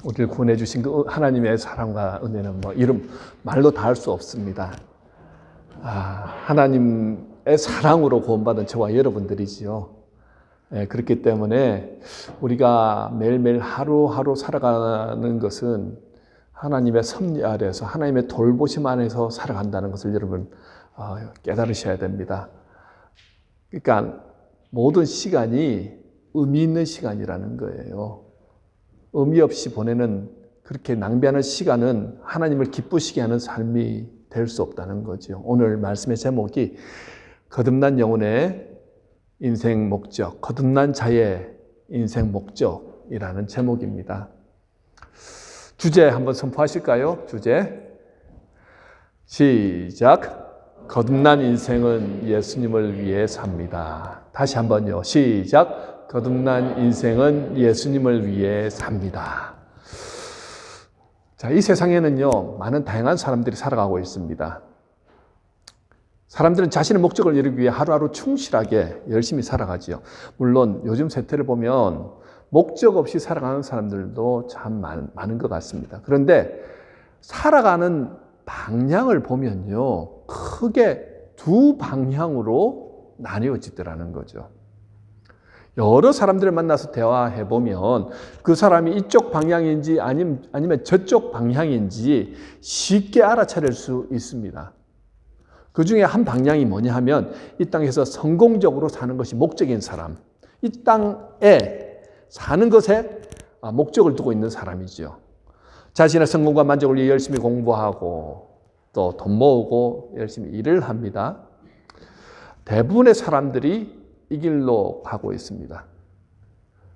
우리를 구원해 주신 그 하나님의 사랑과 은혜는 뭐 이름 말로 다 할 수 없습니다. 하나님의 사랑으로 구원받은 저와 여러분들이지요. 그렇기 때문에 우리가 매일매일 하루하루 살아가는 것은 하나님의 섭리 아래에서 하나님의 돌보심 안에서 살아간다는 것을 여러분 깨달으셔야 됩니다. 그러니까 모든 시간이 의미 있는 시간이라는 거예요. 의미 없이 보내는 그렇게 낭비하는 시간은 하나님을 기쁘시게 하는 삶이 될 수 없다는 거죠. 오늘 말씀의 제목이 거듭난 영혼의 인생 목적, 거듭난 자의 인생 목적이라는 제목입니다. 주제 한번 선포하실까요? 주제 시작. 거듭난 인생은 예수님을 위해 삽니다. 다시 한번요. 시작. 거듭난 인생은 예수님을 위해 삽니다. 자, 이 세상에는요, 많은 다양한 사람들이 살아가고 있습니다. 사람들은 자신의 목적을 이루기 위해 하루하루 충실하게 열심히 살아가지요. 물론 요즘 세태를 보면 목적 없이 살아가는 사람들도 참 많은 것 같습니다. 그런데 살아가는 방향을 보면요, 크게 두 방향으로 나뉘어지더라는 거죠. 여러 사람들을 만나서 대화해 보면 그 사람이 이쪽 방향인지 아니면 저쪽 방향인지 쉽게 알아차릴 수 있습니다. 그 중에 한 방향이 뭐냐 하면 이 땅에서 성공적으로 사는 것이 목적인 사람, 이 땅에 사는 것에 목적을 두고 있는 사람이죠. 자신의 성공과 만족을 위해 열심히 공부하고 또 돈 모으고 열심히 일을 합니다. 대부분의 사람들이 이 길로 가고 있습니다.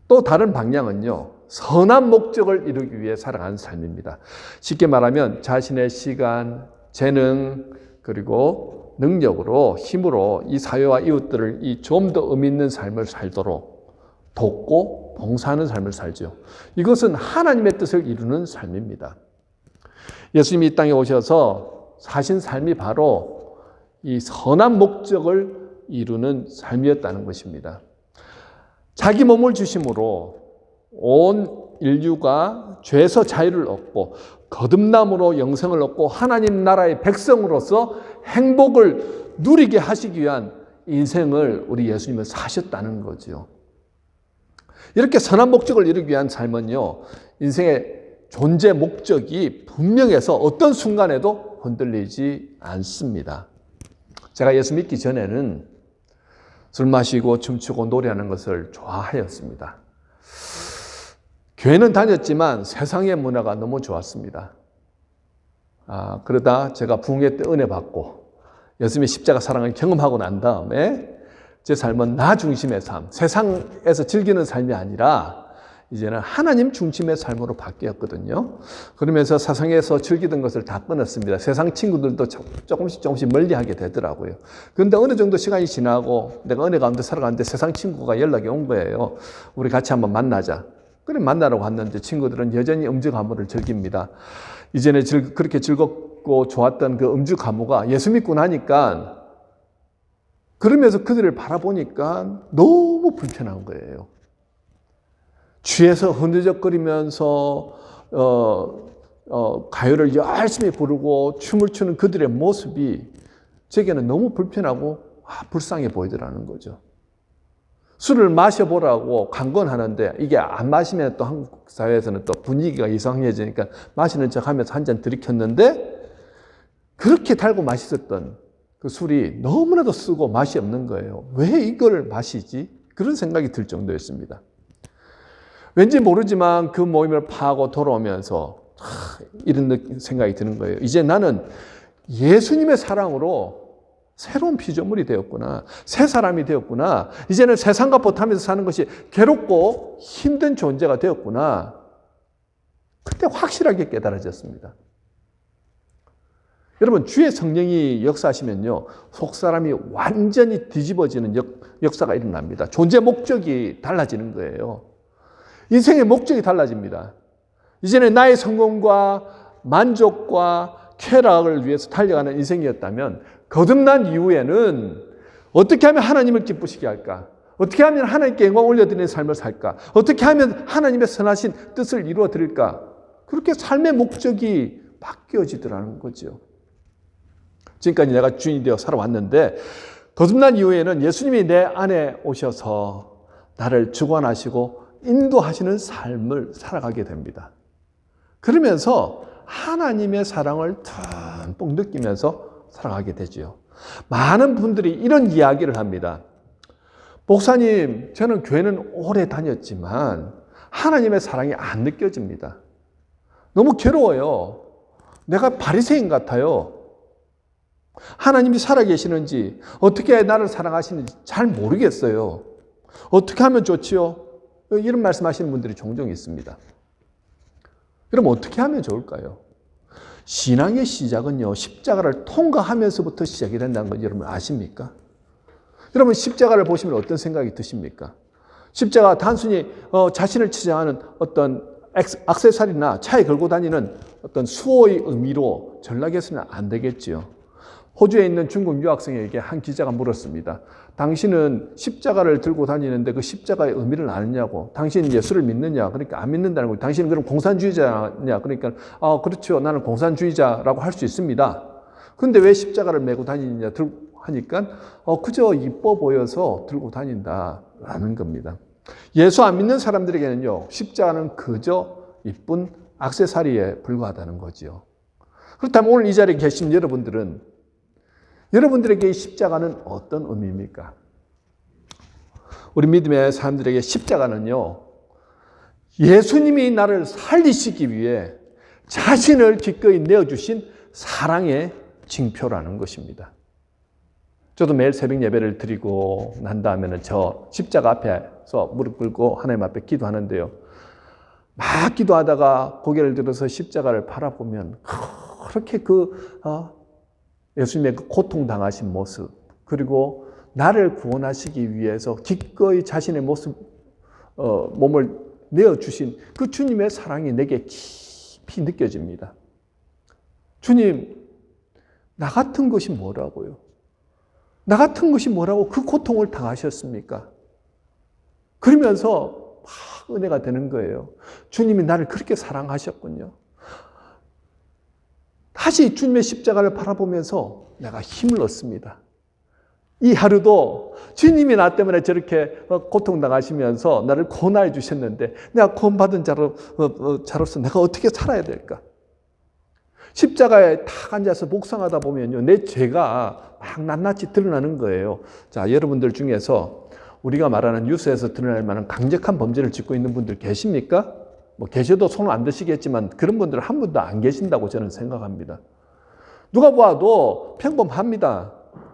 또 다른 방향은요, 선한 목적을 이루기 위해 살아가는 삶입니다. 쉽게 말하면 자신의 시간, 재능, 그리고 능력으로, 힘으로 이 사회와 이웃들을 좀 더 의미 있는 삶을 살도록 돕고 봉사하는 삶을 살죠. 이것은 하나님의 뜻을 이루는 삶입니다. 예수님이 이 땅에 오셔서 사신 삶이 바로 이 선한 목적을 이루는 삶이었다는 것입니다. 자기 몸을 주심으로 온 인류가 죄에서 자유를 얻고 거듭남으로 영생을 얻고 하나님 나라의 백성으로서 행복을 누리게 하시기 위한 인생을 우리 예수님은 사셨다는 거죠. 이렇게 선한 목적을 이루기 위한 삶은요, 인생의 존재 목적이 분명해서 어떤 순간에도 흔들리지 않습니다. 제가 예수 믿기 전에는 술 마시고 춤추고 노래하는 것을 좋아하였습니다. 교회는 다녔지만 세상의 문화가 너무 좋았습니다. 그러다 제가 부흥회 때 은혜 받고 예수님의 십자가 사랑을 경험하고 난 다음에 제 삶은 나 중심의 삶, 세상에서 즐기는 삶이 아니라 이제는 하나님 중심의 삶으로 바뀌었거든요. 그러면서 세상에서 즐기던 것을 다 끊었습니다. 세상 친구들도 조금씩 멀리하게 되더라고요. 그런데 어느 정도 시간이 지나고 내가 은혜 가운데 살아가는데 세상 친구가 연락이 온 거예요. 우리 같이 한번 만나자. 그래 만나러 갔는데 친구들은 여전히 음주 가무를 즐깁니다. 이전에 그렇게 즐겁고 좋았던 그 음주 가무가 예수 믿고 나니까 그러면서 그들을 바라보니까 너무 불편한 거예요. 취해서 흐느적거리면서 가요를 열심히 부르고 춤을 추는 그들의 모습이 제게는 너무 불편하고 불쌍해 보이더라는 거죠. 술을 마셔보라고 강권하는데 이게 안 마시면 또 한국 사회에서는 또 분위기가 이상해지니까 마시는 척하면서 한 잔 들이켰는데 그렇게 달고 맛있었던 그 술이 너무나도 쓰고 맛이 없는 거예요. 왜 이걸 마시지? 그런 생각이 들 정도였습니다. 왠지 모르지만 그 모임을 파하고 돌아오면서 이런 생각이 드는 거예요. 이제 나는 예수님의 사랑으로 새로운 피조물이 되었구나. 새 사람이 되었구나. 이제는 세상과 보타면서 사는 것이 괴롭고 힘든 존재가 되었구나. 그때 확실하게 깨달아졌습니다. 여러분, 주의 성령이 역사하시면요, 속사람이 완전히 뒤집어지는 역사가 일어납니다. 존재 목적이 달라지는 거예요. 인생의 목적이 달라집니다. 이제는 나의 성공과 만족과 쾌락을 위해서 달려가는 인생이었다면 거듭난 이후에는 어떻게 하면 하나님을 기쁘시게 할까? 어떻게 하면 하나님께 영광 올려드리는 삶을 살까? 어떻게 하면 하나님의 선하신 뜻을 이루어 드릴까? 그렇게 삶의 목적이 바뀌어지더라는 거죠. 지금까지 내가 주인이 되어 살아왔는데 거듭난 이후에는 예수님이 내 안에 오셔서 나를 주관하시고 인도하시는 삶을 살아가게 됩니다. 그러면서 하나님의 사랑을 듬뿍 느끼면서 살아가게 되죠. 많은 분들이 이런 이야기를 합니다. 목사님, 저는 교회는 오래 다녔지만 하나님의 사랑이 안 느껴집니다. 너무 괴로워요. 내가 바리새인 같아요. 하나님이 살아계시는지 어떻게 나를 사랑하시는지 잘 모르겠어요. 어떻게 하면 좋지요? 이런 말씀하시는 분들이 종종 있습니다. 그럼 어떻게 하면 좋을까요? 신앙의 시작은요, 십자가를 통과하면서부터 시작이 된다는 건 여러분 아십니까? 여러분 십자가를 보시면 어떤 생각이 드십니까? 십자가 단순히 자신을 치장하는 어떤 액세서리나 차에 걸고 다니는 어떤 수호의 의미로 전락해서는 안 되겠지요. 호주에 있는 중국 유학생에게 한 기자가 물었습니다. 당신은 십자가를 들고 다니는데 그 십자가의 의미를 아느냐고. 당신은 예수를 믿느냐? 그러니까 안 믿는다는 거예요. 당신은 그럼 공산주의자냐? 그러니까 그렇죠. 나는 공산주의자라고 할 수 있습니다. 근데 왜 십자가를 메고 다니느냐 하니까 그저 이뻐 보여서 들고 다닌다라는 겁니다. 예수 안 믿는 사람들에게는요, 십자가는 그저 이쁜 액세서리에 불과하다는 거죠. 그렇다면 오늘 이 자리에 계신 여러분들에게 이 십자가는 어떤 의미입니까? 우리 믿음의 사람들에게 십자가는요, 예수님이 나를 살리시기 위해 자신을 기꺼이 내어주신 사랑의 징표라는 것입니다. 저도 매일 새벽 예배를 드리고 난 다음에는 저 십자가 앞에서 무릎 꿇고 하나님 앞에 기도하는데요. 막 기도하다가 고개를 들어서 십자가를 바라보면 그렇게 예수님의 그 고통당하신 모습, 그리고 나를 구원하시기 위해서 기꺼이 자신의 몸을 내어주신 그 주님의 사랑이 내게 깊이 느껴집니다. 주님, 나 같은 것이 뭐라고요? 나 같은 것이 뭐라고 그 고통을 당하셨습니까? 그러면서 막 은혜가 되는 거예요. 주님이 나를 그렇게 사랑하셨군요. 다시 주님의 십자가를 바라보면서 내가 힘을 얻습니다. 이 하루도 주님이 나 때문에 저렇게 고통당하시면서 나를 고난해 주셨는데 내가 구원받은 자로서 내가 어떻게 살아야 될까? 십자가에 탁 앉아서 묵상하다 보면요, 내 죄가 막 낱낱이 드러나는 거예요. 자, 여러분들 중에서 우리가 말하는 뉴스에서 드러날 만한 강력한 범죄를 짓고 있는 분들 계십니까? 계셔도 손을 안 드시겠지만 그런 분들은 한 분도 안 계신다고 저는 생각합니다. 누가 보아도 평범합니다.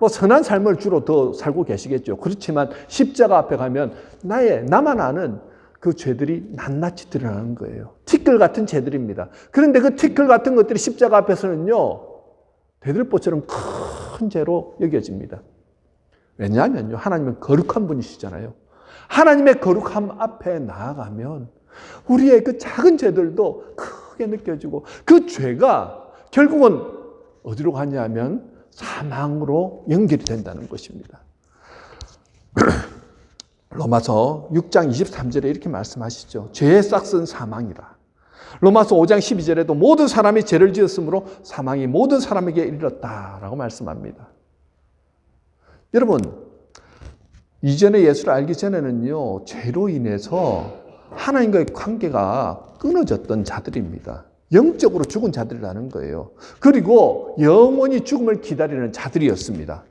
선한 삶을 주로 더 살고 계시겠죠. 그렇지만 십자가 앞에 가면 나만 아는 그 죄들이 낱낱이 드러나는 거예요. 티끌 같은 죄들입니다. 그런데 그 티끌 같은 것들이 십자가 앞에서는요, 대들보처럼 큰 죄로 여겨집니다. 왜냐하면요, 하나님은 거룩한 분이시잖아요. 하나님의 거룩함 앞에 나아가면 우리의 그 작은 죄들도 크게 느껴지고 그 죄가 결국은 어디로 가냐면 사망으로 연결이 된다는 것입니다. 로마서 6장 23절에 이렇게 말씀하시죠. 죄의 싹은 사망이라. 로마서 5장 12절에도 모든 사람이 죄를 지었으므로 사망이 모든 사람에게 이르렀다라고 말씀합니다. 여러분, 이전에 예수를 알기 전에는요, 죄로 인해서 하나님과의 관계가 끊어졌던 자들입니다. 영적으로 죽은 자들이라는 거예요. 그리고 영원히 죽음을 기다리는 자들이었습니다.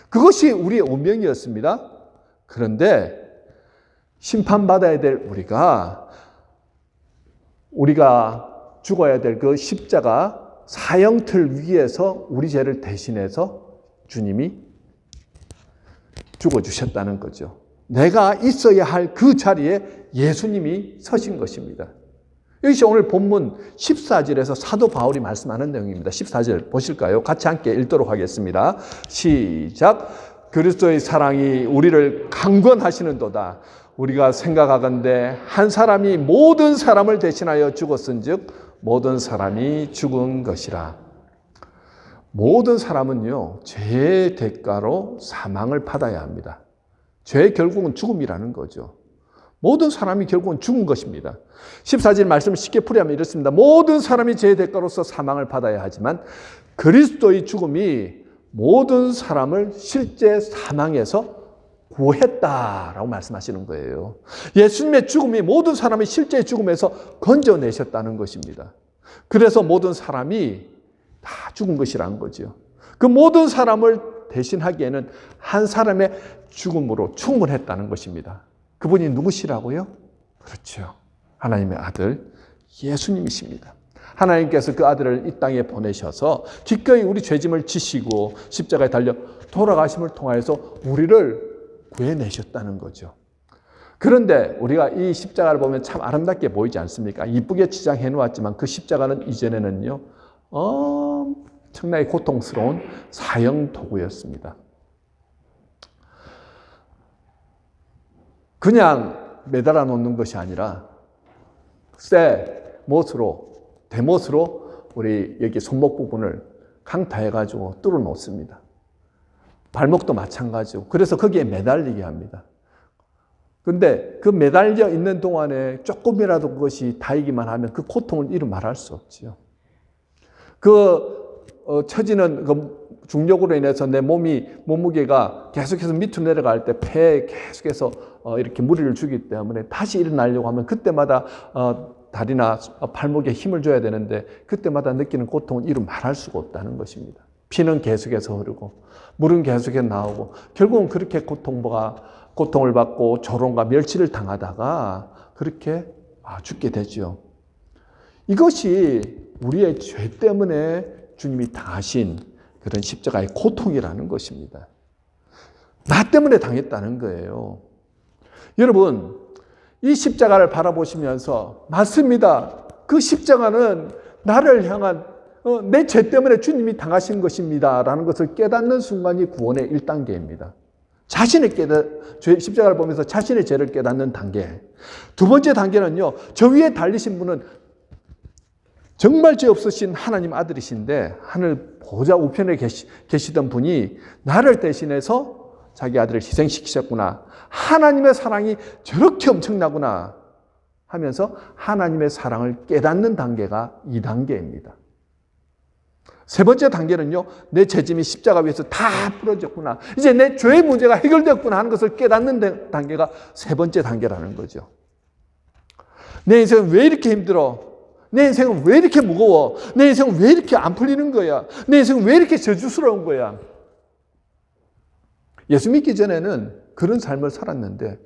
그것이 우리의 운명이었습니다. 그런데 심판받아야 될 우리가 죽어야 될 그 십자가 사형틀 위에서 우리 죄를 대신해서 주님이 죽어주셨다는 거죠. 내가 있어야 할 그 자리에 예수님이 서신 것입니다. 이것이 오늘 본문 14절에서 사도 바울이 말씀하는 내용입니다. 14절 보실까요? 같이 함께 읽도록 하겠습니다. 시작. 그리스도의 사랑이 우리를 강권하시는도다. 우리가 생각하건대 한 사람이 모든 사람을 대신하여 죽었은즉 모든 사람이 죽은 것이라. 모든 사람은요, 죄의 대가로 사망을 받아야 합니다. 죄의 결국은 죽음이라는 거죠. 모든 사람이 결국은 죽은 것입니다. 14절 말씀을 쉽게 풀이하면 이렇습니다. 모든 사람이 죄의 대가로서 사망을 받아야 하지만 그리스도의 죽음이 모든 사람을 실제 사망에서 구했다라고 말씀하시는 거예요. 예수님의 죽음이 모든 사람의 실제 죽음에서 건져내셨다는 것입니다. 그래서 모든 사람이 다 죽은 것이라는 거죠. 그 모든 사람을 대신하기에는 한 사람의 죽음으로 충분했다는 것입니다. 그분이 누구시라고요? 그렇죠. 하나님의 아들 예수님이십니다. 하나님께서 그 아들을 이 땅에 보내셔서 기꺼이 우리 죄짐을 지시고 십자가에 달려 돌아가심을 통하여서 우리를 구해내셨다는 거죠. 그런데 우리가 이 십자가를 보면 참 아름답게 보이지 않습니까? 이쁘게 치장해 놓았지만 그 십자가는 이전에는요, 엄청나게 고통스러운 사형 도구였습니다. 그냥 매달아 놓는 것이 아니라 대못으로 우리 여기 손목 부분을 강타해가지고 뚫어 놓습니다. 발목도 마찬가지고. 그래서 거기에 매달리게 합니다. 근데 그 매달려 있는 동안에 조금이라도 그것이 다이기만 하면 그 고통을 이루 말할 수 없지요. 처지는 그 중력으로 인해서 내 몸무게가 계속해서 밑으로 내려갈 때 폐에 계속해서 이렇게 무리를 주기 때문에 다시 일어나려고 하면 그때마다 다리나 발목에 힘을 줘야 되는데 그때마다 느끼는 고통은 이루 말할 수가 없다는 것입니다. 피는 계속해서 흐르고 물은 계속해서 나오고 결국은 그렇게 고통을 받고 조롱과 멸치를 당하다가 그렇게 죽게 되죠. 이것이 우리의 죄 때문에 주님이 당하신 그런 십자가의 고통이라는 것입니다. 나 때문에 당했다는 거예요. 여러분, 이 십자가를 바라보시면서 맞습니다. 그 십자가는 나를 향한 내 죄 때문에 주님이 당하신 것입니다. 라는 것을 깨닫는 순간이 구원의 1단계입니다. 십자가를 보면서 자신의 죄를 깨닫는 단계. 두 번째 단계는요, 저 위에 달리신 분은 정말 죄 없으신 하나님 아들이신데 하늘 보좌 우편에 계시던 분이 나를 대신해서 자기 아들을 희생시키셨구나. 하나님의 사랑이 저렇게 엄청나구나 하면서 하나님의 사랑을 깨닫는 단계가 2단계입니다. 세 번째 단계는요, 내 죄짐이 십자가 위에서 다 풀어졌구나. 이제 내 죄의 문제가 해결됐구나 하는 것을 깨닫는 단계가 세 번째 단계라는 거죠. 내 인생은 왜 이렇게 힘들어? 내 인생은 왜 이렇게 무거워? 내 인생은 왜 이렇게 안 풀리는 거야? 내 인생은 왜 이렇게 저주스러운 거야? 예수 믿기 전에는 그런 삶을 살았는데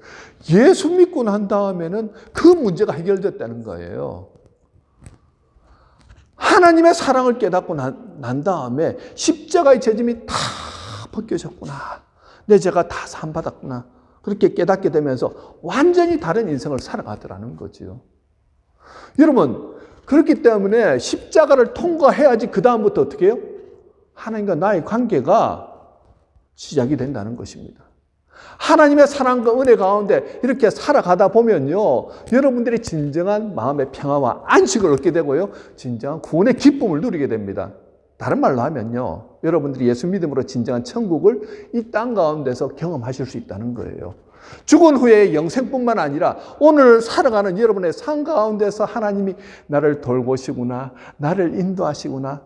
예수 믿고 난 다음에는 그 문제가 해결됐다는 거예요. 하나님의 사랑을 깨닫고 난 다음에 십자가의 죄짐이 다 벗겨졌구나. 내 죄가 다 사함받았구나. 그렇게 깨닫게 되면서 완전히 다른 인생을 살아가더라는 거죠. 여러분, 그렇기 때문에 십자가를 통과해야지 그 다음부터 어떻게 해요? 하나님과 나의 관계가 시작이 된다는 것입니다. 하나님의 사랑과 은혜 가운데 이렇게 살아가다 보면요, 여러분들이 진정한 마음의 평화와 안식을 얻게 되고요, 진정한 구원의 기쁨을 누리게 됩니다. 다른 말로 하면요, 여러분들이 예수 믿음으로 진정한 천국을 이 땅 가운데서 경험하실 수 있다는 거예요. 죽은 후에 영생뿐만 아니라 오늘 살아가는 여러분의 삶 가운데서 하나님이 나를 돌보시구나, 나를 인도하시구나,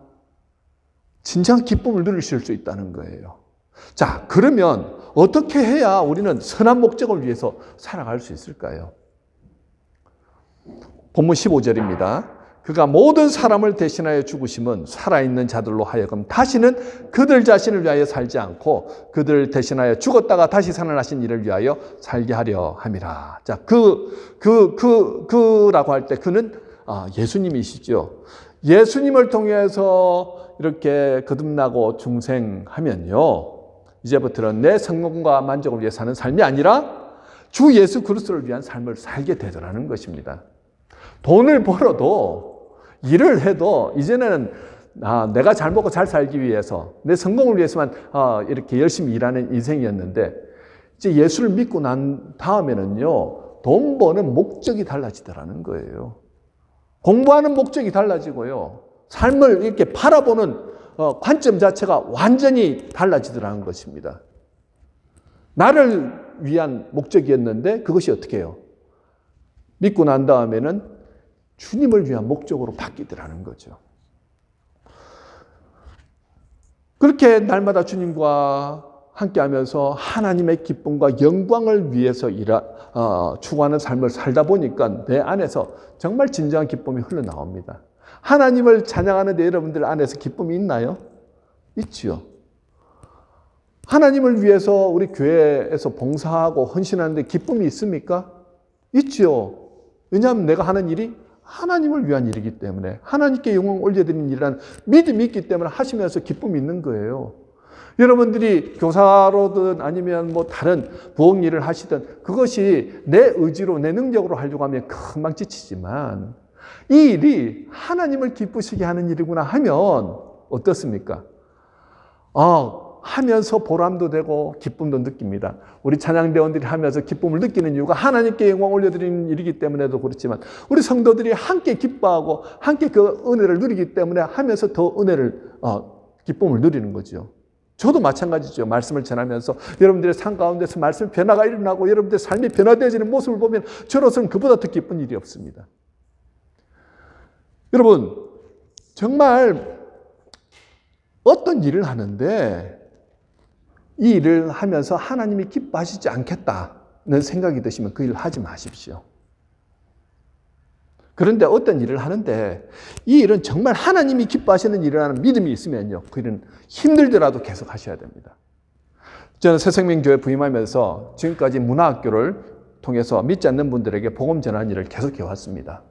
진정한 기쁨을 누리실 수 있다는 거예요. 자, 그러면 어떻게 해야 우리는 선한 목적을 위해서 살아갈 수 있을까요? 본문 15절입니다. 그가 모든 사람을 대신하여 죽으심은 살아있는 자들로 하여금 다시는 그들 자신을 위하여 살지 않고 그들을 대신하여 죽었다가 다시 살아나신 이를 위하여 살게 하려 함이라. 자, 그라고 할 때 그는 예수님이시죠. 예수님을 통해서 이렇게 거듭나고 중생하면요, 이제부터는 내 성공과 만족을 위해 사는 삶이 아니라 주 예수 그리스도를 위한 삶을 살게 되더라는 것입니다. 돈을 벌어도 일을 해도 이제는 내가 잘 먹고 잘 살기 위해서 내 성공을 위해서만 이렇게 열심히 일하는 인생이었는데 이제 예수를 믿고 난 다음에는요, 돈 버는 목적이 달라지더라는 거예요. 공부하는 목적이 달라지고요, 삶을 이렇게 바라보는 관점 자체가 완전히 달라지더라는 것입니다. 나를 위한 목적이었는데 그것이 어떻게 해요? 믿고 난 다음에는 주님을 위한 목적으로 바뀌더라는 거죠. 그렇게 날마다 주님과 함께하면서 하나님의 기쁨과 영광을 위해서 추구하는 삶을 살다 보니까 내 안에서 정말 진정한 기쁨이 흘러나옵니다. 하나님을 찬양하는데 여러분들 안에서 기쁨이 있나요? 있지요. 하나님을 위해서 우리 교회에서 봉사하고 헌신하는데 기쁨이 있습니까? 있지요. 왜냐하면 내가 하는 일이 하나님을 위한 일이기 때문에, 하나님께 영광을 올려드리는 일이라는 믿음이 있기 때문에 하시면서 기쁨이 있는 거예요. 여러분들이 교사로든 아니면 뭐 다른 부엌 일을 하시든 그것이 내 의지로 내 능력으로 하려고 하면 금방 지치지만 이 일이 하나님을 기쁘시게 하는 일이구나 하면 어떻습니까? 하면서 보람도 되고 기쁨도 느낍니다. 우리 찬양대원들이 하면서 기쁨을 느끼는 이유가 하나님께 영광 올려드리는 일이기 때문에도 그렇지만 우리 성도들이 함께 기뻐하고 함께 그 은혜를 누리기 때문에 하면서 더 기쁨을 누리는 거죠. 저도 마찬가지죠. 말씀을 전하면서 여러분들의 삶 가운데서 말씀 변화가 일어나고 여러분들의 삶이 변화되어지는 모습을 보면 저로서는 그보다 더 기쁜 일이 없습니다. 여러분, 정말 어떤 일을 하는데 이 일을 하면서 하나님이 기뻐하시지 않겠다는 생각이 드시면 그 일을 하지 마십시오. 그런데 어떤 일을 하는데 이 일은 정말 하나님이 기뻐하시는 일이라는 믿음이 있으면요, 그 일은 힘들더라도 계속 하셔야 됩니다. 저는 새생명교회 부임하면서 지금까지 문화학교를 통해서 믿지 않는 분들에게 복음 전하는 일을 계속해 왔습니다.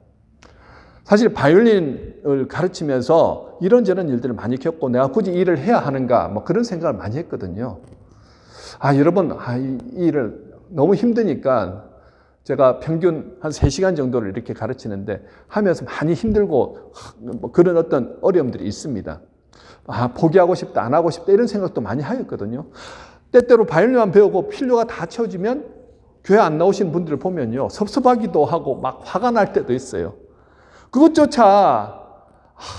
사실 바이올린을 가르치면서 이런저런 일들을 많이 겪고 내가 굳이 이 일을 해야 하는가 뭐 그런 생각을 많이 했거든요. 여러분, 이 일을 너무 힘드니까 제가 평균 한 3시간 정도를 이렇게 가르치는데 하면서 많이 힘들고 뭐 그런 어떤 어려움들이 있습니다. 포기하고 싶다, 안 하고 싶다 이런 생각도 많이 하였거든요. 때때로 바이올린만 배우고 필요가 다 채워지면 교회 안 나오시는 분들을 보면요, 섭섭하기도 하고 막 화가 날 때도 있어요. 그것조차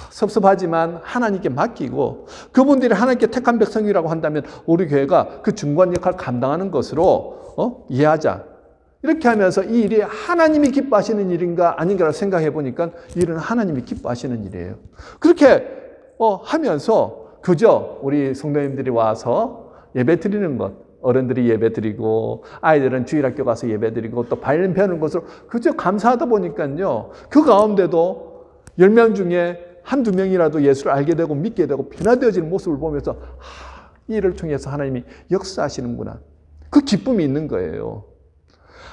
섭섭하지만 하나님께 맡기고 그분들이 하나님께 택한 백성이라고 한다면 우리 교회가 그 중간 역할을 감당하는 것으로 이해하자. 이렇게 하면서 이 일이 하나님이 기뻐하시는 일인가 아닌가를 생각해 보니까 이 일은 하나님이 기뻐하시는 일이에요. 그렇게 하면서 그저 우리 성도님들이 와서 예배 드리는 것, 어른들이 예배 드리고 아이들은 주일학교 가서 예배 드리고 또 바이올린 배우는 것으로 그저 감사하다 보니까요, 그 가운데도 10명 중에 한두 명이라도 예수를 알게 되고 믿게 되고 변화되어지는 모습을 보면서 이 일을 통해서 하나님이 역사하시는구나, 그 기쁨이 있는 거예요.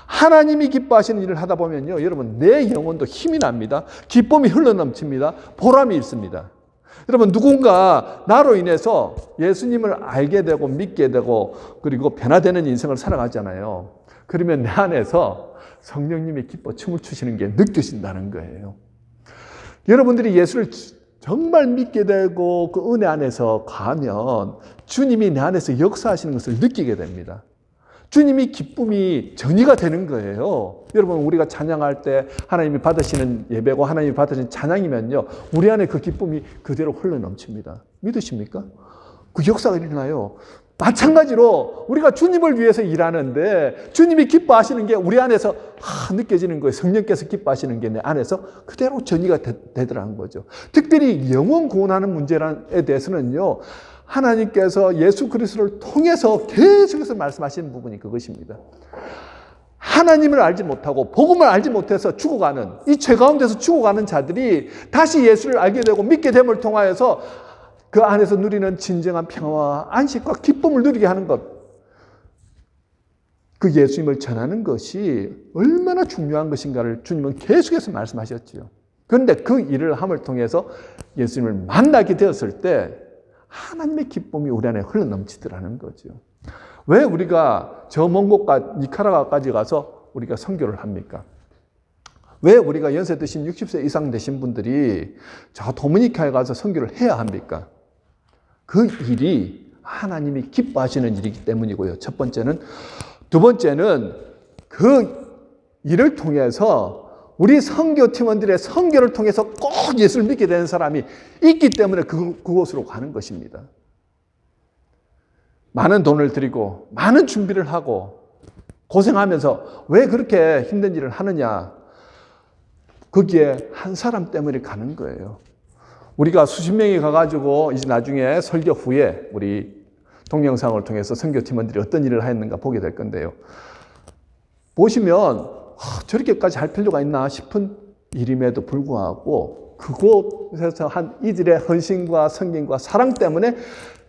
하나님이 기뻐하시는 일을 하다 보면요, 여러분 내 영혼도 힘이 납니다. 기쁨이 흘러넘칩니다. 보람이 있습니다. 여러분, 누군가 나로 인해서 예수님을 알게 되고 믿게 되고 그리고 변화되는 인생을 살아가잖아요. 그러면 내 안에서 성령님이 기뻐 춤을 추시는 게 느껴진다는 거예요. 여러분들이 예수를 정말 믿게 되고 그 은혜 안에서 가면 주님이 내 안에서 역사하시는 것을 느끼게 됩니다. 주님이 기쁨이 전이가 되는 거예요. 여러분, 우리가 찬양할 때 하나님이 받으시는 예배고 하나님이 받으시는 찬양이면요, 우리 안에 그 기쁨이 그대로 흘러넘칩니다. 믿으십니까? 그 역사가 일어나요. 마찬가지로 우리가 주님을 위해서 일하는데 주님이 기뻐하시는 게 우리 안에서 느껴지는 거예요. 성령께서 기뻐하시는 게 내 안에서 그대로 전이가 되더라는 거죠. 특별히 영혼 구원하는 문제에 대해서는요, 하나님께서 예수 그리스도를 통해서 계속해서 말씀하시는 부분이 그것입니다. 하나님을 알지 못하고 복음을 알지 못해서 죽어가는, 이 죄 가운데서 죽어가는 자들이 다시 예수를 알게 되고 믿게 됨을 통하여서 그 안에서 누리는 진정한 평화와 안식과 기쁨을 누리게 하는 것, 그 예수님을 전하는 것이 얼마나 중요한 것인가를 주님은 계속해서 말씀하셨지요. 그런데 그 일을 함을 통해서 예수님을 만나게 되었을 때 하나님의 기쁨이 우리 안에 흘러넘치더라는 거죠. 왜 우리가 저 먼 곳 니카라과까지 가서 우리가 선교를 합니까? 왜 우리가 연세 드신 60세 이상 되신 분들이 저 도미니카에 가서 선교를 해야 합니까? 그 일이 하나님이 기뻐하시는 일이기 때문이고요. 첫 번째는. 두 번째는 그 일을 통해서 우리 선교팀원들의 선교를 통해서 꼭 예수를 믿게 되는 사람이 있기 때문에 그곳으로 가는 것입니다. 많은 돈을 들이고 많은 준비를 하고 고생하면서 왜 그렇게 힘든 일을 하느냐? 거기에 한 사람 때문에 가는 거예요. 우리가 수십 명이 가가지고 이제 나중에 설교 후에 우리 동영상을 통해서 선교팀원들이 어떤 일을 했는가 보게 될 건데요. 보시면 저렇게까지 할 필요가 있나 싶은 일임에도 불구하고 그곳에서 한 이들의 헌신과 성김과 사랑 때문에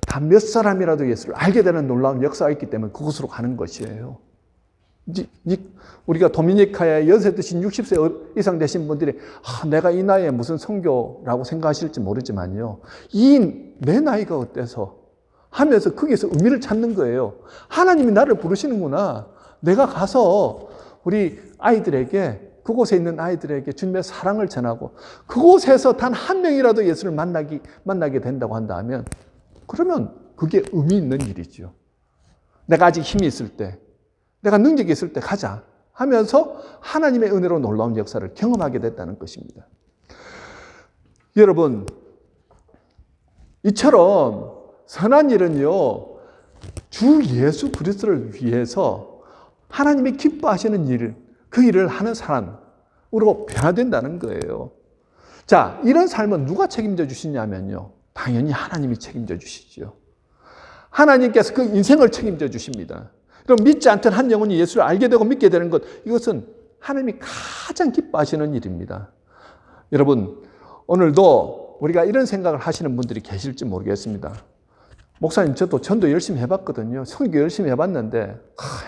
단 몇 사람이라도 예수를 알게 되는 놀라운 역사가 있기 때문에 그곳으로 가는 것이에요. 우리가 도미니카에 연세 드신 60세 이상 되신 분들이 내가 이 나이에 무슨 선교라고 생각하실지 모르지만요. 내 나이가 어때서 하면서 거기에서 의미를 찾는 거예요. 하나님이 나를 부르시는구나. 내가 가서 우리 아이들에게 그곳에 있는 아이들에게 주님의 사랑을 전하고 그곳에서 단 한 명이라도 예수를 만나게 된다고 한다면 그러면 그게 의미 있는 일이죠. 내가 아직 힘이 있을 때, 내가 능력이 있을 때 가자 하면서 하나님의 은혜로 놀라운 역사를 경험하게 됐다는 것입니다. 여러분, 이처럼 선한 일은요, 주 예수 그리스도를 위해서 하나님이 기뻐하시는 일, 그 일을 하는 사람으로 변화된다는 거예요. 자, 이런 삶은 누가 책임져 주시냐면요. 당연히 하나님이 책임져 주시죠. 하나님께서 그 인생을 책임져 주십니다. 그럼 믿지 않던 한 영혼이 예수를 알게 되고 믿게 되는 것, 이것은 하나님이 가장 기뻐하시는 일입니다. 여러분, 오늘도 우리가 이런 생각을 하시는 분들이 계실지 모르겠습니다. 목사님, 저도 전도 열심히 해봤거든요. 설교 열심히 해봤는데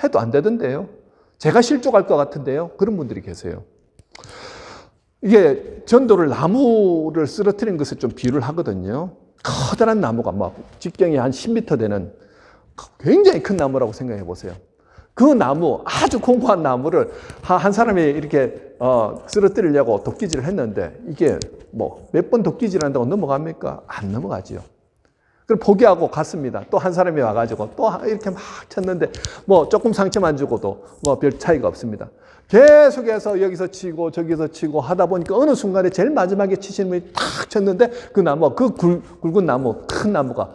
해도 안 되던데요. 제가 실족할 것 같은데요. 그런 분들이 계세요. 이게 전도를 나무를 쓰러뜨린 것을 좀 비유를 하거든요. 커다란 나무가 막 직경이 한 10m 되는 굉장히 큰 나무라고 생각해 보세요. 그 나무, 아주 공고한 나무를 한 사람이 이렇게 쓰러뜨리려고 도끼질을 했는데 이게 뭐 몇 번 도끼질 한다고 넘어갑니까? 안 넘어가지요. 그럼 포기하고 갔습니다. 또 한 사람이 와가지고 또 이렇게 막 쳤는데 뭐 조금 상처만 주고도 뭐 별 차이가 없습니다. 계속해서 여기서 치고 저기서 치고 하다 보니까 어느 순간에 제일 마지막에 치시는 분이 탁 쳤는데 그 나무, 그 굵은 나무, 큰 나무가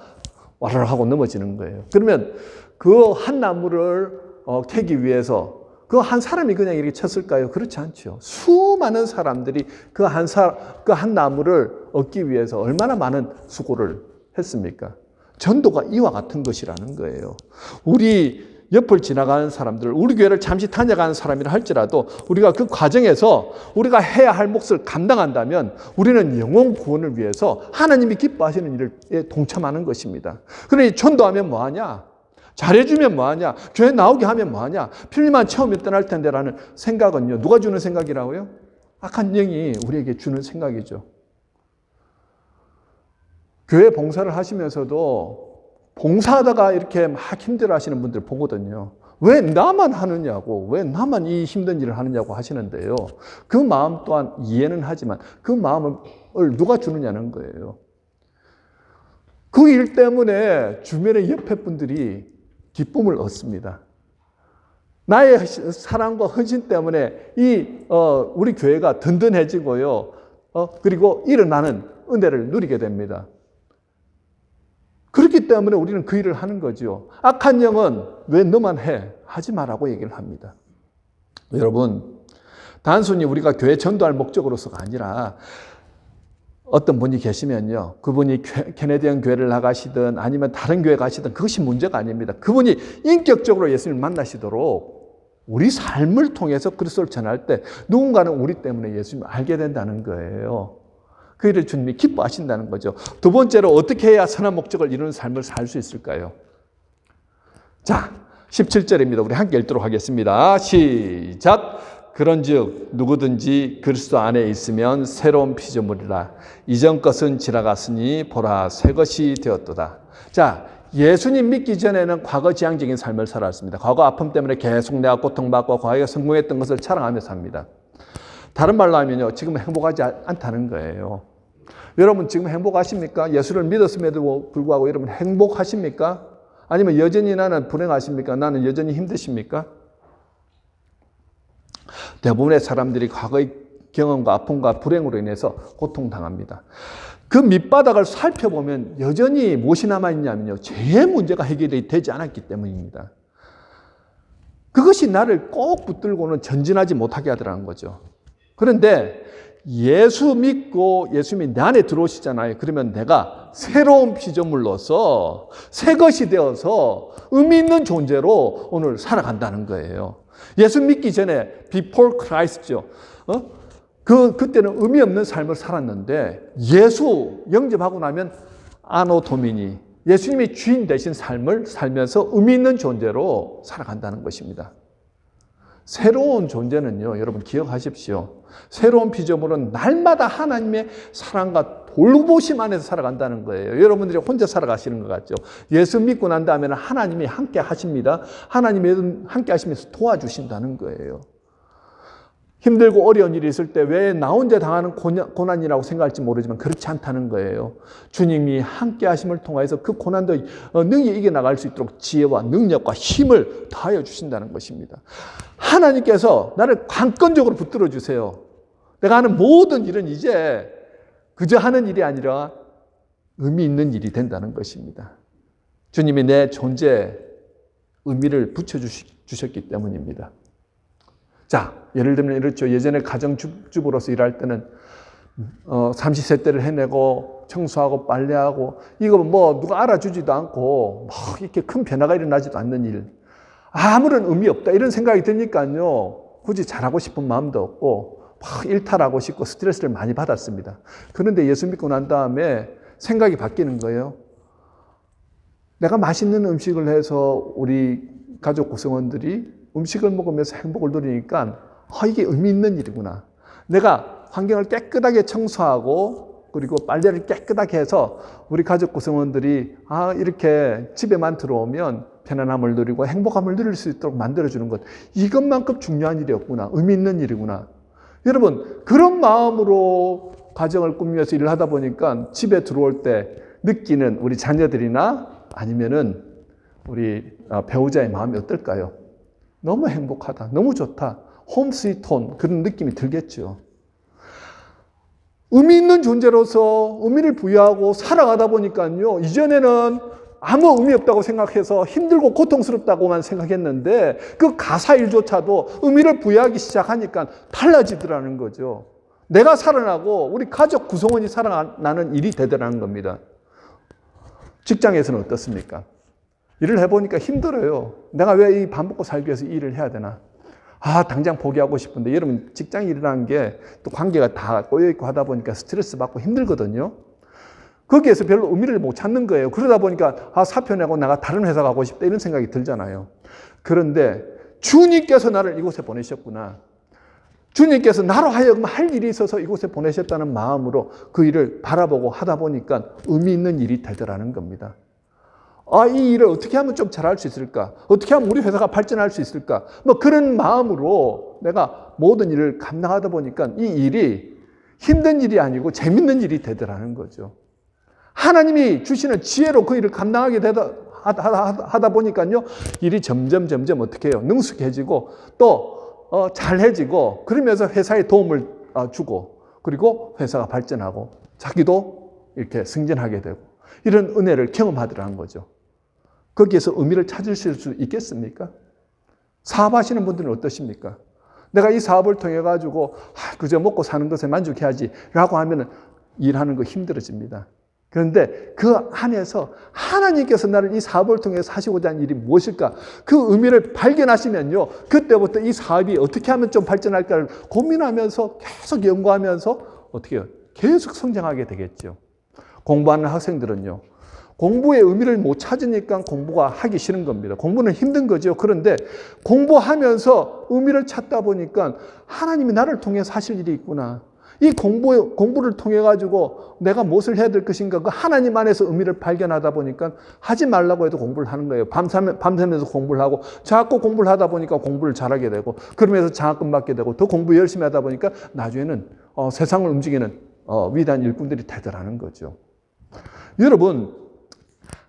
와르르 하고 넘어지는 거예요. 그러면 그 한 나무를 캐기 위해서 그 한 사람이 그냥 이렇게 쳤을까요? 그렇지 않죠. 수많은 사람들이 그 한 나무를 얻기 위해서 얼마나 많은 수고를 했습니까? 전도가 이와 같은 것이라는 거예요. 우리 옆을 지나가는 사람들, 우리 교회를 잠시 다녀가는 사람이라 할지라도 우리가 그 과정에서 우리가 해야 할 몫을 감당한다면 우리는 영혼 구원을 위해서 하나님이 기뻐하시는 일에 동참하는 것입니다. 그러니 전도하면 뭐하냐? 잘해주면 뭐하냐? 교회 나오게 하면 뭐하냐? 필리만 채우면 떠날 텐데라는 생각은요. 누가 주는 생각이라고요? 악한 영이 우리에게 주는 생각이죠. 교회 봉사를 하시면서도 봉사하다가 이렇게 막 힘들어 하시는 분들 보거든요. 왜 나만 하느냐고, 왜 나만 이 힘든 일을 하느냐고 하시는데요. 그 마음 또한 이해는 하지만 그 마음을 누가 주느냐는 거예요. 그 일 때문에 주변의 옆에 분들이 기쁨을 얻습니다. 나의 사랑과 헌신 때문에 우리 교회가 든든해지고요. 그리고 일어나는 은혜를 누리게 됩니다. 그렇기 때문에 우리는 그 일을 하는 거죠. 악한 영은 왜 너만 해? 하지 마라고 얘기를 합니다. 여러분, 단순히 우리가 교회 전도할 목적으로서가 아니라 어떤 분이 계시면요. 그분이 케네디언 교회를 나가시든 아니면 다른 교회 가시든 그것이 문제가 아닙니다. 그분이 인격적으로 예수님을 만나시도록 우리 삶을 통해서 그리스도를 전할 때 누군가는 우리 때문에 예수님을 알게 된다는 거예요. 그 일을 주님이 기뻐하신다는 거죠. 두 번째로 어떻게 해야 선한 목적을 이루는 삶을 살 수 있을까요? 자, 17절입니다. 우리 함께 읽도록 하겠습니다. 시작! 그런즉 누구든지 그리스도 안에 있으면 새로운 피조물이라. 이전 것은 지나갔으니 보라 새 것이 되었도다. 자, 예수님 믿기 전에는 과거 지향적인 삶을 살았습니다. 과거 아픔 때문에 계속 내가 고통받고 과거에 성공했던 것을 자랑하며 삽니다. 다른 말로 하면요, 지금 행복하지 않다는 거예요. 여러분 지금 행복하십니까? 예수를 믿었음에도 불구하고 여러분 행복하십니까? 아니면 여전히 나는 불행하십니까? 나는 여전히 힘드십니까? 대부분의 사람들이 과거의 경험과 아픔과 불행으로 인해서 고통당합니다. 그 밑바닥을 살펴보면 여전히 무엇이 남아있냐면요, 죄의 문제가 해결이 되지 않았기 때문입니다. 그것이 나를 꼭 붙들고는 전진하지 못하게 하더라는 거죠. 그런데 예수 믿고 예수님이 내 안에 들어오시잖아요. 그러면 내가 새로운 피조물로서 새 것이 되어서 의미 있는 존재로 오늘 살아간다는 거예요. 예수 믿기 전에 before Christ죠. 그때는 의미 없는 삶을 살았는데 예수 영접하고 나면 아노 도미니, 예수님이 주인 되신 삶을 살면서 의미 있는 존재로 살아간다는 것입니다. 새로운 존재는요, 여러분 기억하십시오. 새로운 피조물은 날마다 하나님의 사랑과 돌보심 안에서 살아간다는 거예요. 여러분들이 혼자 살아가시는 것 같죠? 예수 믿고 난 다음에는 하나님이 함께 하십니다. 하나님이 함께 하시면서 도와주신다는 거예요. 힘들고 어려운 일이 있을 때 왜 나 혼자 당하는 고난이라고 생각할지 모르지만 그렇지 않다는 거예요. 주님이 함께 하심을 통해서 그 고난도 능히 이겨나갈 수 있도록 지혜와 능력과 힘을 더하여 주신다는 것입니다. 하나님께서 나를 관건적으로 붙들어 주세요. 내가 하는 모든 일은 이제 그저 하는 일이 아니라 의미 있는 일이 된다는 것입니다. 주님이 내 존재에 의미를 붙여주셨기 때문입니다. 자, 예를 들면 이렇죠. 예전에 가정주부로서 일할 때는 삼시세때를 해내고 청소하고 빨래하고 이거 뭐 누가 알아주지도 않고 막 이렇게 큰 변화가 일어나지도 않는 일, 아무런 의미 없다 이런 생각이 드니까요, 굳이 잘하고 싶은 마음도 없고 막 일탈하고 싶고 스트레스를 많이 받았습니다. 그런데 예수 믿고 난 다음에 생각이 바뀌는 거예요. 내가 맛있는 음식을 해서 우리 가족 구성원들이 음식을 먹으면서 행복을 누리니까 이게 의미 있는 일이구나. 내가 환경을 깨끗하게 청소하고 그리고 빨래를 깨끗하게 해서 우리 가족 구성원들이 이렇게 집에만 들어오면 편안함을 누리고 행복함을 누릴 수 있도록 만들어주는 것, 이것만큼 중요한 일이었구나. 의미 있는 일이구나. 여러분, 그런 마음으로 가정을 꾸미면서 일을 하다 보니까 집에 들어올 때 느끼는 우리 자녀들이나 아니면은 우리 배우자의 마음이 어떨까요? 너무 행복하다, 너무 좋다, 홈 스위트 홈, 그런 느낌이 들겠죠. 의미 있는 존재로서 의미를 부여하고 살아가다 보니까요, 이전에는 아무 의미 없다고 생각해서 힘들고 고통스럽다고만 생각했는데 그 가사 일조차도 의미를 부여하기 시작하니까 달라지더라는 거죠. 내가 살아나고 우리 가족 구성원이 살아나는 일이 되더라는 겁니다. 직장에서는 어떻습니까? 일을 해보니까 힘들어요. 내가 왜 이 밥 먹고 살기 위해서 이 일을 해야 되나? 당장 포기하고 싶은데, 여러분 직장 일이라는 게 또 관계가 다 꼬여있고 하다 보니까 스트레스 받고 힘들거든요. 거기에서 별로 의미를 못 찾는 거예요. 그러다 보니까 사표 내고 내가 다른 회사 가고 싶다 이런 생각이 들잖아요. 그런데 주님께서 나를 이곳에 보내셨구나. 주님께서 나로 하여금 할 일이 있어서 이곳에 보내셨다는 마음으로 그 일을 바라보고 하다 보니까 의미 있는 일이 되더라는 겁니다. 이 일을 어떻게 하면 좀 잘할 수 있을까? 어떻게 하면 우리 회사가 발전할 수 있을까? 뭐 그런 마음으로 내가 모든 일을 감당하다 보니까 이 일이 힘든 일이 아니고 재밌는 일이 되더라는 거죠. 하나님이 주시는 지혜로 그 일을 감당하게 하다 보니까요, 일이 점점 어떻게 해요? 능숙해지고 또 잘해지고, 그러면서 회사에 도움을 주고, 그리고 회사가 발전하고 자기도 이렇게 승진하게 되고, 이런 은혜를 경험하더라는 거죠. 거기에서 의미를 찾으실 수 있겠습니까? 사업하시는 분들은 어떠십니까? 내가 이 사업을 통해 가지고 그저 먹고 사는 것에 만족해야지 라고 하면 일하는 거 힘들어집니다. 그런데 그 안에서 하나님께서 나를 이 사업을 통해서 하시고자 하는 일이 무엇일까? 그 의미를 발견하시면요, 그때부터 이 사업이 어떻게 하면 좀 발전할까를 고민하면서 계속 연구하면서 어떻게 해요? 계속 성장하게 되겠죠. 공부하는 학생들은요, 공부의 의미를 못 찾으니까 공부가 하기 싫은 겁니다. 공부는 힘든 거죠. 그런데 공부하면서 의미를 찾다 보니까 하나님이 나를 통해서 하실 일이 있구나. 이 공부를 통해 가지고 내가 무엇을 해야 될 것인가, 그 하나님 안에서 의미를 발견하다 보니까 하지 말라고 해도 공부를 하는 거예요. 밤새면서 공부를 하고 자꾸 공부를 하다 보니까 공부를 잘하게 되고, 그러면서 장학금 받게 되고, 더 공부 열심히 하다 보니까 나중에는 세상을 움직이는 위대한 일꾼들이 되더라는 거죠. 여러분,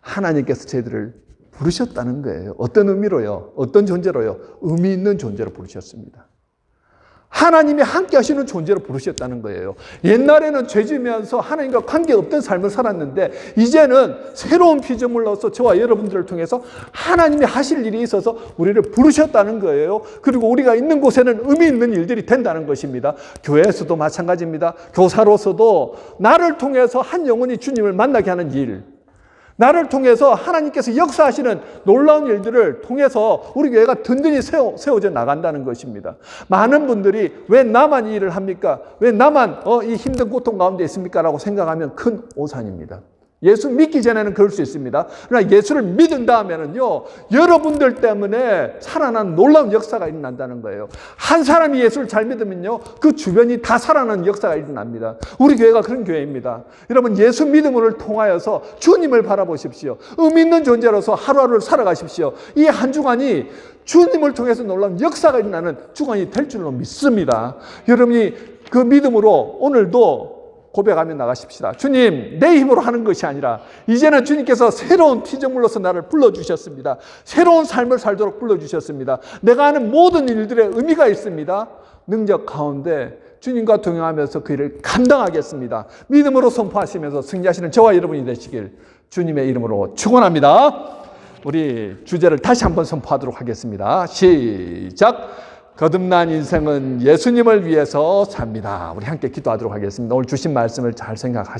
하나님께서 저희들을 부르셨다는 거예요. 어떤 의미로요? 어떤 존재로요? 의미 있는 존재로 부르셨습니다. 하나님이 함께 하시는 존재로 부르셨다는 거예요. 옛날에는 죄 지으면서 하나님과 관계없던 삶을 살았는데 이제는 새로운 피조물로서 저와 여러분들을 통해서 하나님이 하실 일이 있어서 우리를 부르셨다는 거예요. 그리고 우리가 있는 곳에는 의미 있는 일들이 된다는 것입니다. 교회에서도 마찬가지입니다. 교사로서도 나를 통해서 한 영혼이 주님을 만나게 하는 일, 나를 통해서 하나님께서 역사하시는 놀라운 일들을 통해서 우리 교회가 든든히 세워져 나간다는 것입니다. 많은 분들이 왜 나만 이 일을 합니까? 왜 나만 이 힘든 고통 가운데 있습니까? 라고 생각하면 큰 오산입니다. 예수 믿기 전에는 그럴 수 있습니다. 그러나 예수를 믿은 다음에는요, 여러분들 때문에 살아난 놀라운 역사가 일어난다는 거예요. 한 사람이 예수를 잘 믿으면요, 그 주변이 다 살아나는 역사가 일어납니다. 우리 교회가 그런 교회입니다. 여러분, 예수 믿음을 통하여서 주님을 바라보십시오. 의미 있는 존재로서 하루하루를 살아가십시오. 이 한 주간이 주님을 통해서 놀라운 역사가 일어나는 주간이 될 줄로 믿습니다. 여러분이 그 믿음으로 오늘도 고백하며 나가십시다. 주님, 내 힘으로 하는 것이 아니라 이제는 주님께서 새로운 피조물로서 나를 불러주셨습니다. 새로운 삶을 살도록 불러주셨습니다. 내가 하는 모든 일들의 의미가 있습니다. 능력 가운데 주님과 동행하면서 그 일을 감당하겠습니다. 믿음으로 선포하시면서 승리하시는 저와 여러분이 되시길 주님의 이름으로 축원합니다. 우리 주제를 다시 한번 선포하도록 하겠습니다. 시작! 거듭난 인생은 예수님을 위해서 삽니다. 우리 함께 기도하도록 하겠습니다. 오늘 주신 말씀을 잘 생각하시고